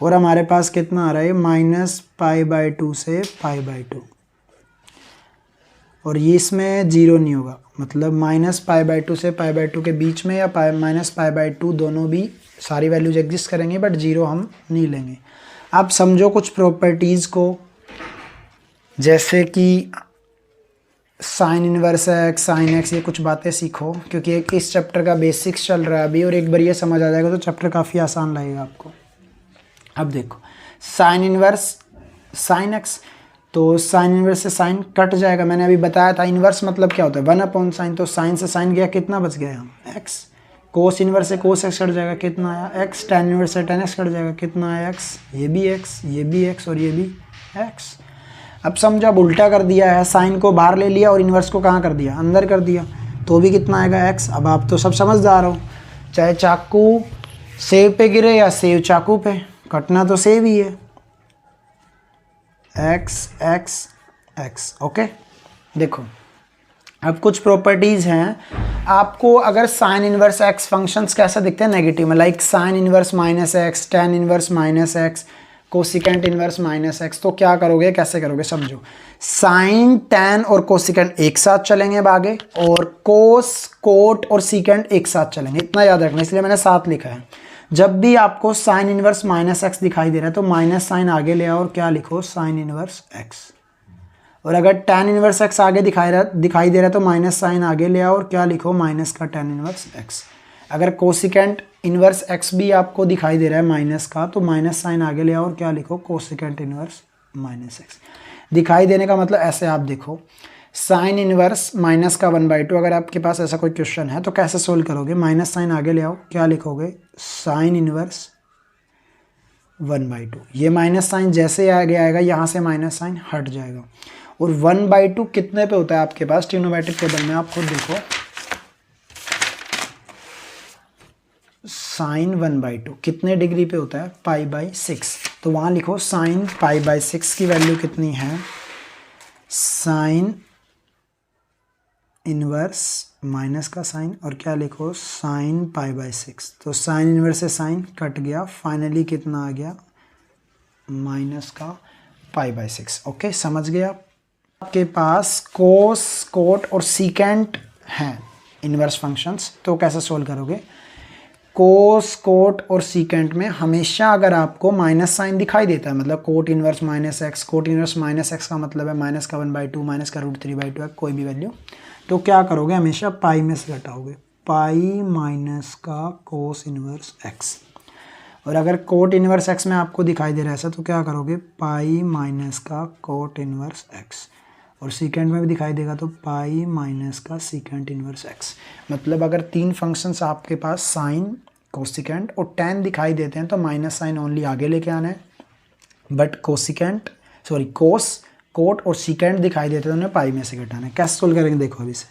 और हमारे पास कितना आ रहा है -पाई/2 से पाई/2, और ये इसमें 0 नहीं होगा, मतलब -पाई/2 से पाई/2 के बीच में या -पाई/2 दोनों भी सारी वैल्यूज एग्जिस्ट करेंगे, बट 0 हम नहीं लेंगे। आप समझो कुछ प्रॉपर्टीज़ को, जैसे कि sine inverse x, sine x, ये कुछ बातें सीखो क्योंकि एक इस चैप्टर का बेसिक्स चल रहा है अभी, और एक बार ये समझ आ जाएगा तो चैप्टर काफ़ी आसान लगेगा आपको। अब देखो साइन इनवर्स साइन एक्स, तो साइन इनवर्स से साइन कट जाएगा, मैंने अभी बताया था। इनवर्स मतलब क्या होता है 1/साइन, तो साइन से साइन गया, कितना बच गया हम एक्स। कोस इनवर्स से कोस एक्स कट जाएगा, कितना आया एक्स। टेन इनवर्स से टेन एक्स कट जाएगा, कितना आया एक्स। ये भी एक्स, ये भी एक्स और ये भी एक्स। अब समझो अब उल्टा कर दिया है, साइन को बाहर ले लिया और इनवर्स को कहाँ कर दिया अंदर कर दिया, तो भी कितना आएगा एक्स। अब आप तो सब समझदार हो, चाहे चाकू सेव पे गिरे या सेव चाकू पे, कटना तो सेव ही है, एक्स एक्स एक्स। ओके देखो अब कुछ प्रॉपर्टीज़ हैं आपको, अगर साइन इनवर्स एक्स फंक्शंस कैसे दिखते हैं नेगेटिव में, like sign inverse -x, tan inverse -x, cosecant inverse -x, तो क्या करोगे कैसे करोगे समझो। साइन टेन और कोसिकेंट एक साथ चलेंगे आगे, और कोस कोट और सीकेंट एक साथ चलेंगे, इतना याद रखना, इसलिए मैंने साथ लिखा है। जब भी आपको साइन इनवर्स -x दिखाई दे रहा है तो माइनस साइन आगे ले आओ और क्या लिखो साइन इनवर्स x, और अगर tan इनवर्स x आगे दिखाई दे रहा है तो माइनस साइन आगे ले आओ और क्या लिखो माइनस का tan इनवर्स x। अगर कोसिकेंट इनवर्स x भी आपको दिखाई दे रहा है माइनस का, तो माइनस साइन आगे ले आओ और क्या लिखो कोसिकेंट इनवर्स -x। दिखाई देने का मतलब ऐसे आप देखो, साइन इनवर्स माइनस का 1/2, अगर आपके पास ऐसा कोई क्वेश्चन है तो कैसे सोल्व करोगे, माइनस साइन आगे ले आओ, क्या लिखोगे साइन इनवर्स 1/2। ये माइनस साइन जैसे आगे आएगा यहाँ से माइनस साइन हट जाएगा। और 1/2 कितने पे होता है आपके पास ट्रिग्नोमेट्रिक टेबल में, आप खुद देखो, साइन 1/2 कितने डिग्री पे होता है π/6, तो वहाँ लिखो साइन π/6 की वैल्यू कितनी है, साइन इनवर्स माइनस का साइन और क्या लिखो साइन π/6, तो साइन इनवर्स से साइन कट गया, फाइनली कितना आ गया माइनस का π/6। ओके समझ गया। आपके पास कोस कोट और सीकेंट हैं इनवर्स फंक्शंस, तो कैसे सोल्व करोगे। कोस कोट और सीकेंट में हमेशा अगर आपको माइनस साइन दिखाई देता है, मतलब coat inverse -x, coat inverse -x का मतलब है माइनस का 1/2 माइनस का √3/2 है कोई भी वैल्यू, तो क्या करोगे हमेशा पाई में से घटाओगे, पाई माइनस का कोस इनवर्स x। और अगर कोट इनवर्स x में आपको दिखाई दे रहा है ऐसा, तो क्या करोगे पाई माइनस का कोट इनवर्स x, और सीकेंट में भी दिखाई देगा तो पाई माइनस का सीकेंट इनवर्स x। मतलब अगर तीन फंक्शंस आपके पास साइन कोसिकेंट और tan दिखाई देते हैं तो माइनस साइन ओनली आगे लेके आना है, बट कोस कोट और सीकेंट दिखाई देते हैं तो उन्हें पाई में से घटाना है। कैसे सोल्व करेंगे देखो अभी से,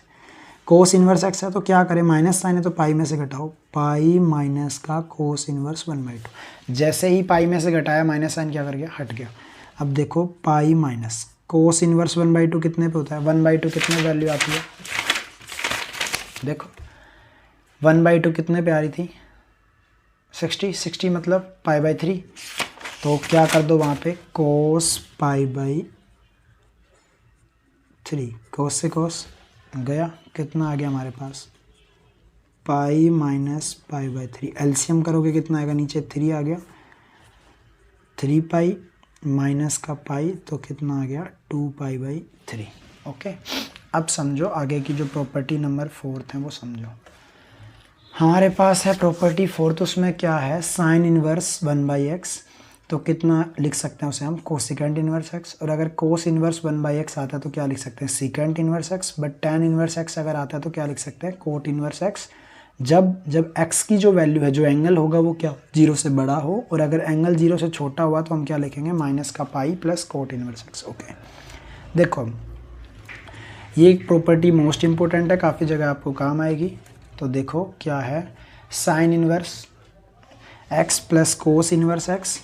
कोस इनवर्स x है तो क्या करें माइनस साइन है तो पाई में से घटाओ, पाई माइनस का कोस इनवर्स 1/2। जैसे ही पाई में से घटाया माइनस साइन क्या कर गया हट गया। अब देखो पाई माइनस कोस इनवर्स 1/2 कितने पे होता है, 1/2 कितने वैल्यू आती है, देखो 1/2 कितने पे आ रही थी 60 मतलब π/3, तो क्या कर दो वहाँ पे कोस π/3, कोस से कोस गया, कितना आ गया हमारे पास पाई माइनस π/3। एलसीएम करोगे कितना आएगा, नीचे 3 आ गया, 3 पाई माइनस का पाई तो कितना आ गया 2π/3। ओके, अब समझो आगे की जो प्रॉपर्टी नंबर 4 है वो समझो। हमारे पास है प्रॉपर्टी 4, उसमें क्या है, साइन इनवर्स 1/x, तो कितना लिख सकते हैं उसे हम, कोसिकेंट इनवर्स x। और अगर कोस इनवर्स 1/x आता है तो क्या लिख सकते हैं, secant inverse x। But tan inverse x अगर आता है तो क्या लिख सकते हैं, कोट इनवर्स x। जब x की जो वैल्यू है, जो एंगल होगा वो क्या 0 से बड़ा हो, और अगर एंगल 0 से छोटा हुआ तो हम क्या लिखेंगे, माइनस का pi plus cot inverse x। Okay, देखो ये एक प्रॉपर्टी मोस्ट इंपॉर्टेंट है, काफ़ी जगह आपको काम आएगी। तो देखो क्या है, sine inverse x plus cos inverse x,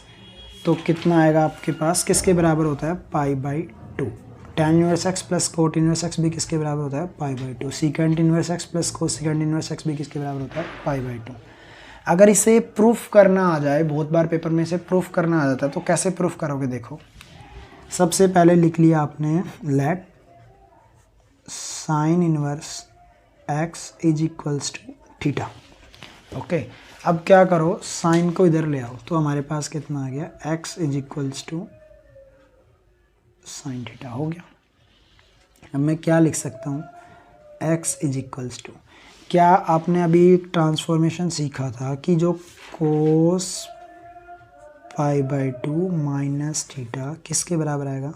तो कितना आएगा आपके पास, किसके बराबर होता है, π/2। tan inverse x plus cot inverse x भी किसके बराबर होता है, π/2। Secant inverse x plus cosecant inverse x भी किसके बराबर होता है, π/2। अगर इसे प्रूफ करना आ जाए, बहुत बार पेपर में इसे प्रूफ करना आ जाता है, तो कैसे प्रूफ करोगे, देखो सबसे पहले लिख लिया आपने, let sine inverse x is equals to theta. Okay, अब क्या करो, साइन को इधर ले आओ, तो हमारे पास कितना आ गया, x is equals to sine theta हो गया। अब मैं क्या लिख सकता हूँ, x इज इक्वल्स टू, क्या आपने अभी ट्रांसफॉर्मेशन सीखा था कि जो कोस π/2 माइनस थीटा किसके बराबर आएगा,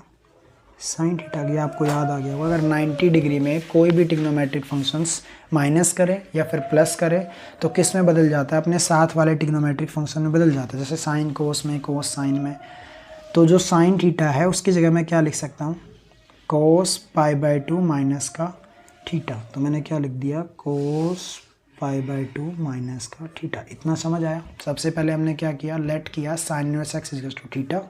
साइन थीटा। की आपको याद आ गया होगा, अगर 90 डिग्री में कोई भी ट्रिग्नोमेट्रिक फंक्शंस माइनस करे या फिर प्लस करे तो किस में बदल जाता है, अपने साथ वाले ट्रिग्नोमेट्रिक फंक्शन में बदल जाता है, जैसे साइन कोस में, कोस साइन में। तो जो साइन थीटा है उसकी जगह मैं क्या लिख सकता हूँ, कोस π/2 माइनस का थीटा। तो मैंने क्या लिख दिया, कोस π/2 माइनस का थीटा। इतना समझ आया। सबसे पहले हमने क्या किया, लेट किया sine inverse x equals to theta,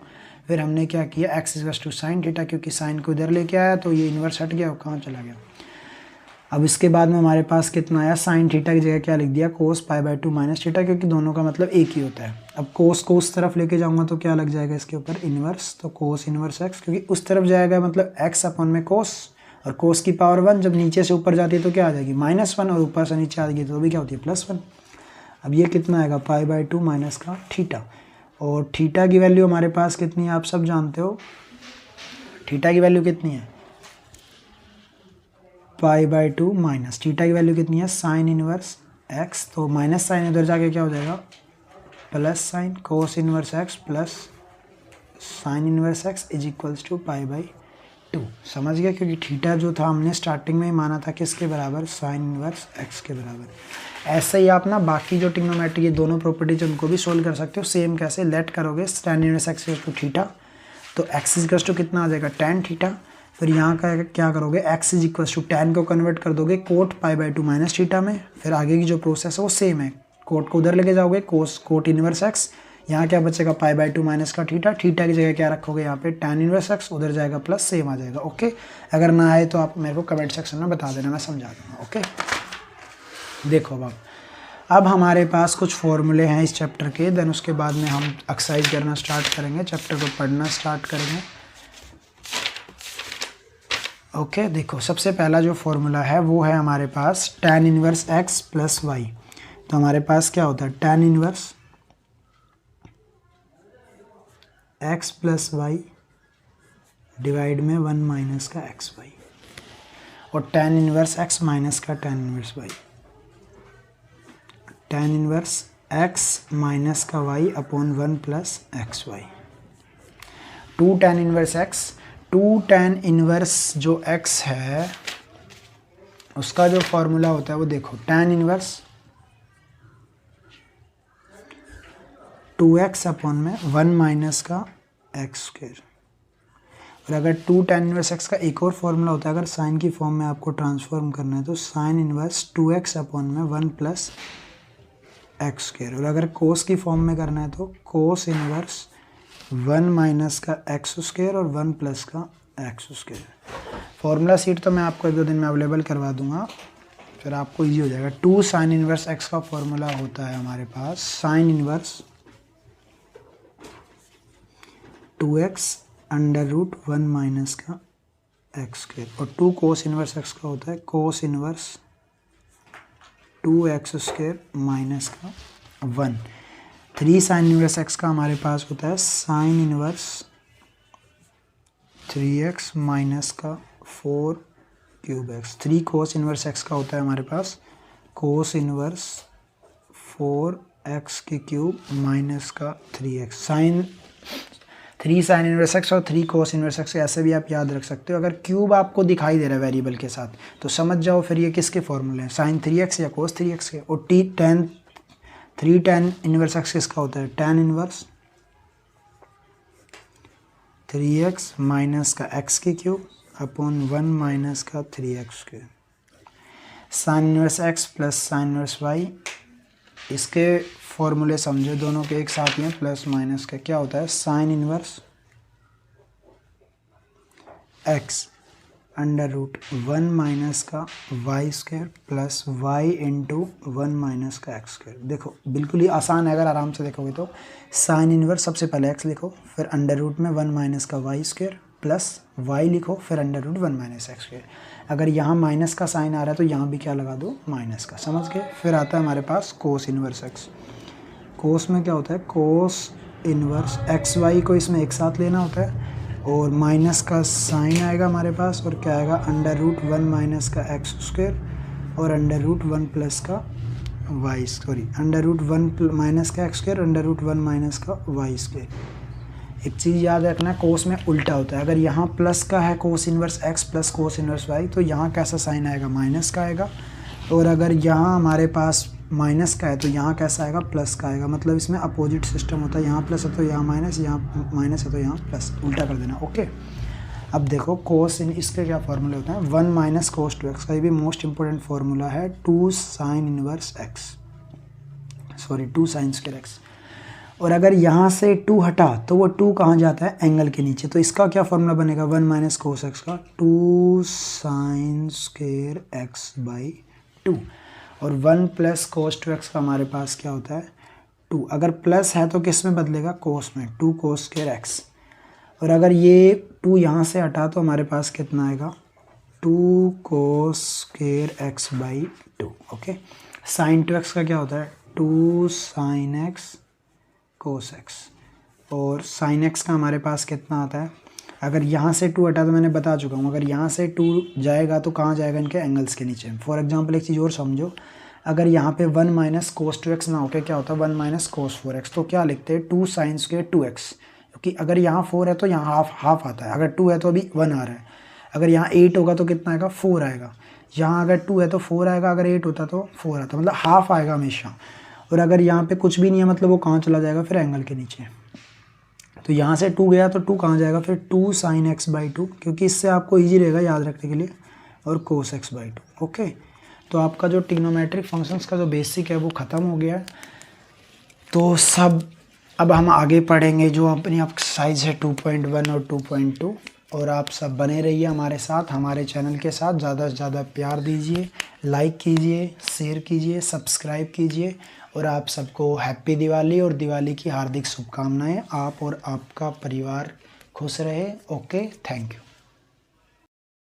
फिर हमने क्या किया, x equals to sine theta, क्योंकि साइन को इधर लेके आया तो ये इन्वर्स हट गया और कहाँ चला गया। अब इसके बाद में हमारे पास कितना आया, साइन थीटा की जगह क्या लिख दिया, कोस π/2 माइनस थीटा, क्योंकि दोनों का मतलब एक ही होता है। अब कोस को उस तरफ लेके जाऊंगा तो क्या लग जाएगा इसके ऊपर, इनवर्स, तो कोस इनवर्स x, क्योंकि उस तरफ जाएगा मतलब x अपॉन में कोस, और कोस की पावर 1 जब नीचे से ऊपर जाती है तो क्या आ जाएगी, -1, और ऊपर से नीचे आ जाएगी तो भी क्या होती है, +1। अब ये कितना आएगा, π/2 माइनस का थीटा, और थीटा की वैल्यू हमारे पास कितनी है, आप सब जानते हो, थीटा की वैल्यू कितनी है, π/2 माइनस थीटा की वैल्यू कितनी है, साइन इनवर्स x, तो माइनस साइन उधर जाके क्या हो जाएगा, plus sine cos inverse x plus sine inverse x is equals to π/2। समझ गया, क्योंकि थीटा जो था हमने स्टार्टिंग में ही माना था किसके बराबर, साइन इनवर्स x के बराबर। ऐसे ही आप ना बाकी जो ट्रिग्नोमेट्री, ये दोनों प्रॉपर्टीज उनको भी सोल्व कर सकते हो। सेम कैसे, लेट करोगे tan inverse x equal to theta, तो x इज इक्वल्स टू कितना आ जाएगा, tan थीटा। फिर यहाँ का क्या करोगे, x is equals to tan को कन्वर्ट कर दोगे कोट π/2 माइनस थीटा में। फिर आगे की जो प्रोसेस है वो सेम है, कोट को उधर लेके जाओगे, कोट इनवर्स x, यहाँ क्या बचेगा, π/2 माइनस का थीटा, थीटा की जगह क्या रखोगे यहाँ पे, tan इनवर्स x, उधर जाएगा प्लस, सेम आ जाएगा। ओके, अगर ना आए तो आप मेरे को कमेंट सेक्शन में बता देना, मैं समझा दूँगा। ओके, देखो अब हमारे पास कुछ फॉर्मूले हैं इस चैप्टर के, देन उसके बाद में हम एक्सरसाइज करना स्टार्ट करेंगे, चैप्टर को पढ़ना स्टार्ट करेंगे। ओके, देखो सबसे पहला जो फॉर्मूला है वो है हमारे पास tan inverse x plus y. तो हमारे पास क्या होता है, tan inverse x plus y divide में 1 माइनस का एक्स वाई, और tan इनवर्स x माइनस का tan inverse y, tan inverse x minus का y upon 1 plus x y. 2 tan inverse x, 2 tan inverse जो x है उसका जो formula होता है वो देखो, tan इनवर्स 2x अपॉन में 1 माइनस का एक्स स्क्वायर। और अगर 2 tan इनवर्स x का एक और फॉर्मूला होता है, अगर साइन की फॉर्म में आपको ट्रांसफॉर्म करना है तो साइन इनवर्स 2x अपॉन में 1 प्लस एक्स स्क्वायर। और अगर कोस की फॉर्म में करना है तो कोस इनवर्स 1 माइनस का एक्स स्क्वायर और 1 प्लस का एक्स स्क्वायर। फॉर्मूला सीट तो मैं आपको 1-2 दिन में अवेलेबल करवा दूंगा, फिर आपको इजी हो जाएगा। 2 साइन इनवर्स x का फॉर्मूला होता है हमारे पास sine inverse 2x under root 1 minus का एक्स स्क्वायर, और 2 कोस इनवर्स x का होता है cos inverse 2x square minus का 1। 3 साइन इनवर्स x का हमारे पास होता है साइन इनवर्स 3x माइनस का 4 क्यूब एक्स। 3 कोस इन्वर्स एक्स का होता है हमारे पास कोस इन्वर्स 4x की क्यूब माइनस का 3x। Sign 3 sign inverse x और 3 कोस इन्वर्स एक्स, ऐसे भी आप याद रख सकते हो। अगर क्यूब आपको दिखाई दे रहा है वेरिएबल के साथ तो समझ जाओ फिर ये किसके फॉर्मूले हैं, साइन 3x या कोस 3x के। और थ्री टेन इन्वर्स एक्स किसका होता है, टेन इन्वर्स 3x माइनस का x की क्यूब अपॉन 1 माइनस का 3x cube. Sign inverse x plus sign inverse y, इसके फॉर्मूले समझो, दोनों के एक साथ ही हैं, प्लस माइनस का क्या होता है, sine inverse x under root 1 minus का y square plus y into 1 minus का एक्स स्क्वायर। देखो बिल्कुल ही आसान है, अगर आराम से देखोगे तो साइन इन्वर्स सबसे पहले x लिखो, फिर अंडर रूट में 1 माइनस का वाई स्क्वायर प्लस y लिखो, फिर under root 1 minus x square. अगर यहाँ माइनस का साइन आ रहा है तो यहाँ भी क्या लगा दो, माइनस का, समझ गए। फिर आता है हमारे पास कोस इन्वर्स x। कोस में क्या होता है, कोस इन्वर्स एक्स वाई को इसमें एक साथ लेना होता है और माइनस का साइन आएगा हमारे पास और क्या आएगा, अंडर रूट 1 माइनस का एक्स स्क्वायर और अंडर रूट 1 प्लस का y, sorry under root 1 minus का x square under root 1 minus का वाई स्क्वायर। एक चीज़ याद रखना, कोस में उल्टा होता है। अगर यहाँ प्लस का है cos inverse x plus cos inverse y तो यहाँ कैसा साइन आएगा, माइनस का आएगा। और अगर यहाँ हमारे पास माइनस का है तो यहाँ कैसा आएगा, प्लस का आएगा। मतलब इसमें अपोजिट सिस्टम होता है, यहाँ प्लस है तो यहाँ माइनस, यहाँ माइनस है तो यहाँ प्लस, उल्टा कर देना। ओके, अब देखो कोस इसके क्या फॉर्मूले होते हैं, 1 माइनस कोस 2x का, ये भी मोस्ट इंपॉर्टेंट फार्मूला है, 2 sine inverse x, sorry 2 sine square x। और अगर यहाँ से 2 हटा तो वो 2 कहाँ जाता है, एंगल के नीचे। तो इसका क्या फॉर्मूला बनेगा, 1 माइनस कोस x का 2 साइन स्क्वायर x बाई 2। और 1 प्लस कोस 2x का हमारे पास क्या होता है, 2। अगर प्लस है तो किस में बदलेगा, कोस में, 2 कोस स्क्वायर x। और अगर ये 2 यहाँ से हटा तो हमारे पास कितना आएगा, 2 cos square x by 2। Okay, sine 2x का क्या होता है, 2 साइन x कोस x। और साइन x का हमारे पास कितना आता है, अगर यहाँ से 2 हटा तो मैंने बता चुका हूँ, अगर यहाँ से 2 जाएगा तो कहाँ जाएगा, इनके एंगल्स के नीचे। फॉर एग्जांपल एक चीज़ और समझो, अगर यहाँ पे 1 माइनस कोस 2x ना होके क्या होता है, 1 माइनस कोस 4x, तो क्या लिखते हैं, 2 साइन स्क्वायर 2x। क्योंकि अगर यहाँ 4 है तो यहाँ हाफ आता है, अगर 2 है तो अभी 1 आ रहा है। अगर यहाँ 8 होगा तो कितना आएगा, 4 आएगा। यहाँ अगर 2 है तो 4 आएगा, अगर 8 होता तो 4 आता, मतलब हाफ आएगा हमेशा। और अगर यहाँ पे कुछ भी नहीं है मतलब वो कहाँ चला जाएगा, फिर एंगल के नीचे। तो यहाँ से 2 गया तो 2 कहाँ जाएगा, फिर 2 साइन x बाई 2, क्योंकि इससे आपको ईजी रहेगा याद रखने के लिए, और कोस x बाई 2। ओके, तो आपका जो ट्रिग्नोमेट्रिक फंक्शंस का जो बेसिक है वो ख़त्म हो गया है। तो सब अब हम आगे पढ़ेंगे जो अपनी एक्सरसाइज है 2.1 और 2.2। और आप सब बने रहिए हमारे साथ, हमारे चैनल के साथ, ज़्यादा से ज़्यादा प्यार दीजिए, लाइक कीजिए, शेयर कीजिए, सब्सक्राइब कीजिए। और आप सबको हैप्पी दिवाली और दिवाली की हार्दिक शुभकामनाएं। आप और आपका परिवार खुश रहे। Okay, thank you.